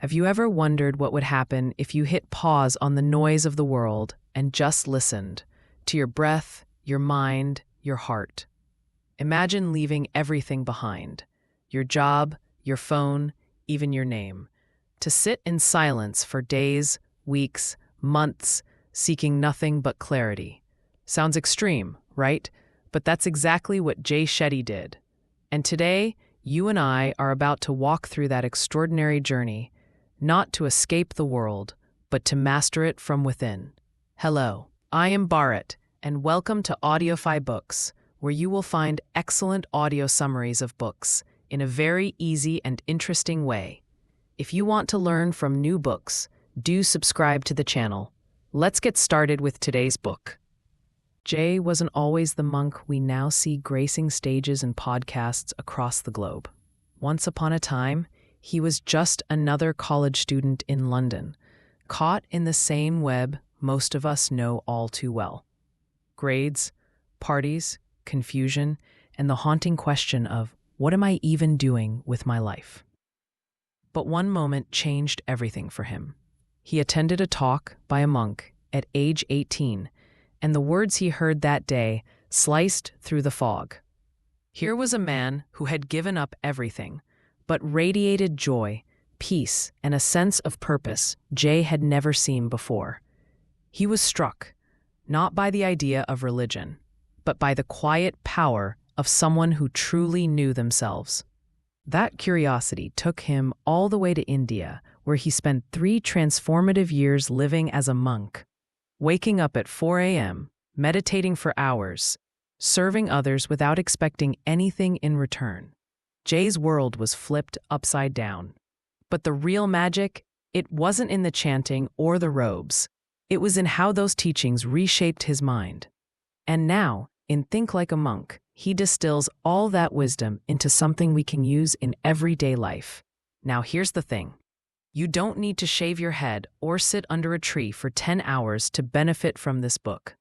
Have you ever wondered what would happen if you hit pause on the noise of the world and just listened to your breath, your mind, your heart? Imagine leaving everything behind, your job, your phone, even your name, to sit in silence for days, weeks, months, seeking nothing but clarity. Sounds extreme, right? But that's exactly what Jay Shetty did. And today, you and I are about to walk through that extraordinary journey, not to escape the world, but to master it from within. Hello, I am Bharat, and welcome to Audiofybooks, where you will find excellent audio summaries of books in a very easy and interesting way. If you want to learn from new books, do subscribe to the channel. Let's get started with today's book. Jay wasn't always the monk we now see gracing stages and podcasts across the globe. Once upon a time, he was just another college student in London, caught in the same web most of us know all too well. Grades, parties, confusion, and the haunting question of, what am I even doing with my life? But one moment changed everything for him. He attended a talk by a monk at age 18, and the words he heard that day sliced through the fog. Here was a man who had given up everything, but radiated joy, peace, and a sense of purpose Jay had never seen before. He was struck, not by the idea of religion, but by the quiet power of someone who truly knew themselves. That curiosity took him all the way to India, where he spent 3 transformative years living as a monk, waking up at 4 a.m., meditating for hours, serving others without expecting anything in return. Jay's world was flipped upside down. But the real magic, it wasn't in the chanting or the robes. It was in how those teachings reshaped his mind. And now, in Think Like a Monk, he distills all that wisdom into something we can use in everyday life. Now here's the thing. You don't need to shave your head or sit under a tree for 10 hours to benefit from this book.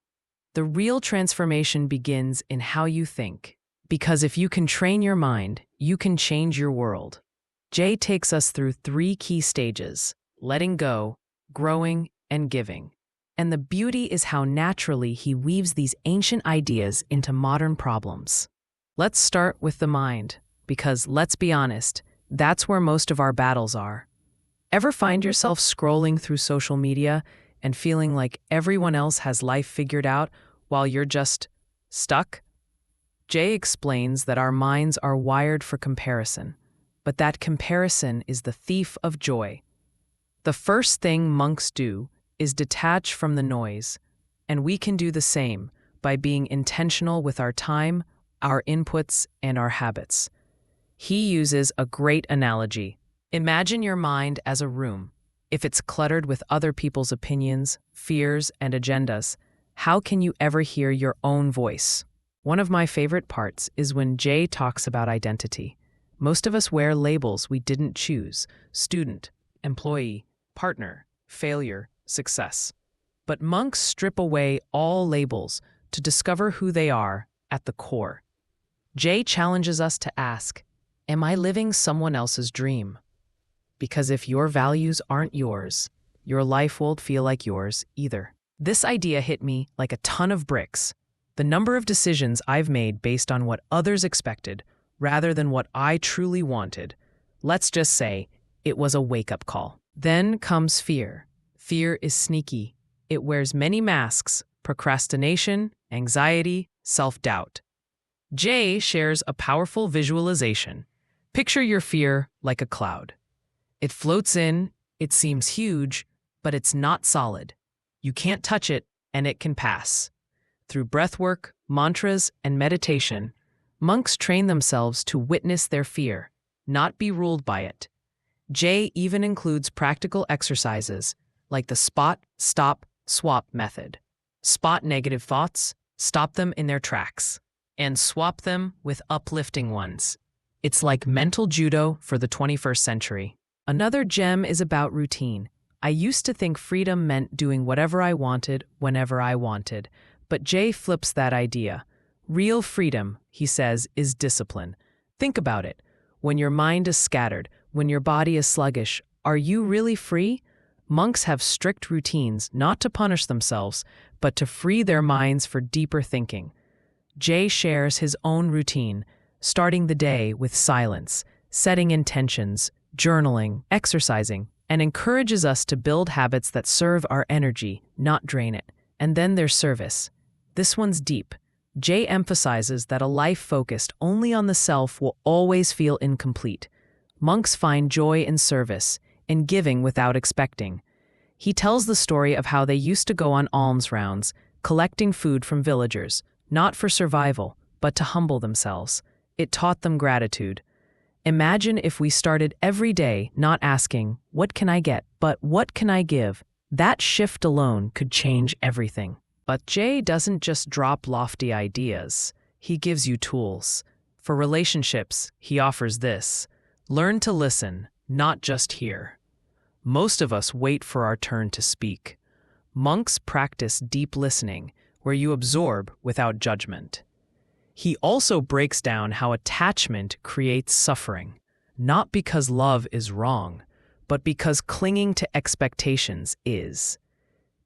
The real transformation begins in how you think. Because if you can train your mind, you can change your world. Jay takes us through 3 key stages: letting go, growing, and giving. And the beauty is how naturally he weaves these ancient ideas into modern problems. Let's start with the mind, because let's be honest, that's where most of our battles are. Ever find yourself scrolling through social media and feeling like everyone else has life figured out while you're just stuck? Jay explains that our minds are wired for comparison, but that comparison is the thief of joy. The first thing monks do is detach from the noise, and we can do the same by being intentional with our time, our inputs, and our habits. He uses a great analogy. Imagine your mind as a room. If it's cluttered with other people's opinions, fears, and agendas, how can you ever hear your own voice? One of my favorite parts is when Jay talks about identity. Most of us wear labels we didn't choose: student, employee, partner, failure, success. But monks strip away all labels to discover who they are at the core. Jay challenges us to ask, am I living someone else's dream? Because if your values aren't yours, your life won't feel like yours either. This idea hit me like a ton of bricks. The number of decisions I've made based on what others expected rather than what I truly wanted. Let's just say it was a wake-up call. Then comes fear. Fear is sneaky. It wears many masks: procrastination, anxiety, self-doubt. Jay shares a powerful visualization. Picture your fear like a cloud. It floats in, it seems huge, but it's not solid. You can't touch it, and it can pass. Through breathwork, mantras, and meditation, monks train themselves to witness their fear, not be ruled by it. Jay even includes practical exercises like the spot, stop, swap method. Spot negative thoughts, stop them in their tracks, and swap them with uplifting ones. It's like mental judo for the 21st century. Another gem is about routine. I used to think freedom meant doing whatever I wanted, whenever I wanted. But Jay flips that idea. Real freedom, he says, is discipline. Think about it. When your mind is scattered, when your body is sluggish, Are you really free? Monks have strict routines not to punish themselves, but to free their minds for deeper thinking. Jay shares his own routine, starting the day with silence, setting intentions, journaling, exercising, and encourages us to build habits that serve our energy, not drain it. And then there's service. This one's deep. Jay emphasizes that a life focused only on the self will always feel incomplete. Monks find joy in service, in giving without expecting. He tells the story of how they used to go on alms rounds, collecting food from villagers, not for survival, but to humble themselves. It taught them gratitude. Imagine if we started every day not asking, "What can I get?" but "What can I give?" That shift alone could change everything. But Jay doesn't just drop lofty ideas. He gives you tools. For relationships, he offers this: learn to listen, not just hear. Most of us wait for our turn to speak. Monks practice deep listening, where you absorb without judgment. He also breaks down how attachment creates suffering, not because love is wrong, but because clinging to expectations is.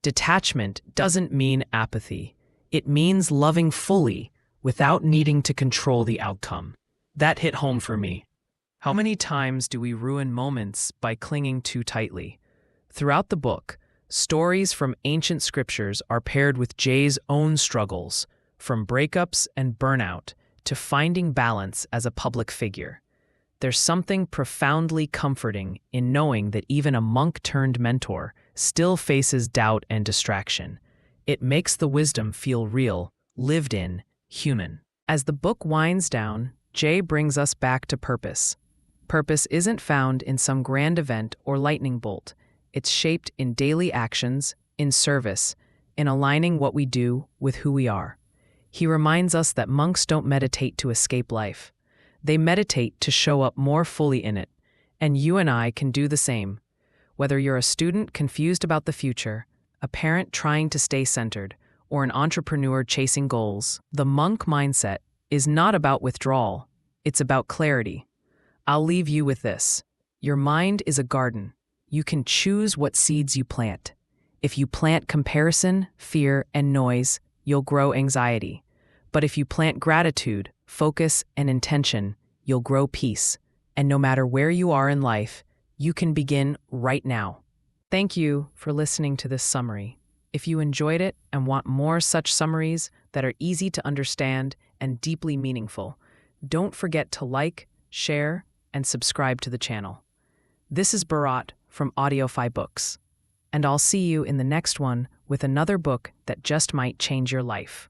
Detachment doesn't mean apathy. It means loving fully without needing to control the outcome. That hit home for me. How many times do we ruin moments by clinging too tightly? Throughout the book, stories from ancient scriptures are paired with Jay's own struggles, from breakups and burnout to finding balance as a public figure. There's something profoundly comforting in knowing that even a monk-turned-mentor still faces doubt and distraction. It makes the wisdom feel real, lived in, human. As the book winds down, Jay brings us back to purpose. Purpose isn't found in some grand event or lightning bolt. It's shaped in daily actions, in service, in aligning what we do with who we are. He reminds us that monks don't meditate to escape life. They meditate to show up more fully in it, and you and I can do the same. Whether you're a student confused about the future, a parent trying to stay centered, or an entrepreneur chasing goals, the monk mindset is not about withdrawal, it's about clarity. I'll leave you with this. Your mind is a garden. You can choose what seeds you plant. If you plant comparison, fear, and noise, you'll grow anxiety. But if you plant gratitude, focus, and intention, you'll grow peace. And no matter where you are in life, you can begin right now. Thank you for listening to this summary. If you enjoyed it and want more such summaries that are easy to understand and deeply meaningful, don't forget to like, share, and subscribe to the channel. This is Bharat from Audiofybooks, and I'll see you in the next one with another book that just might change your life.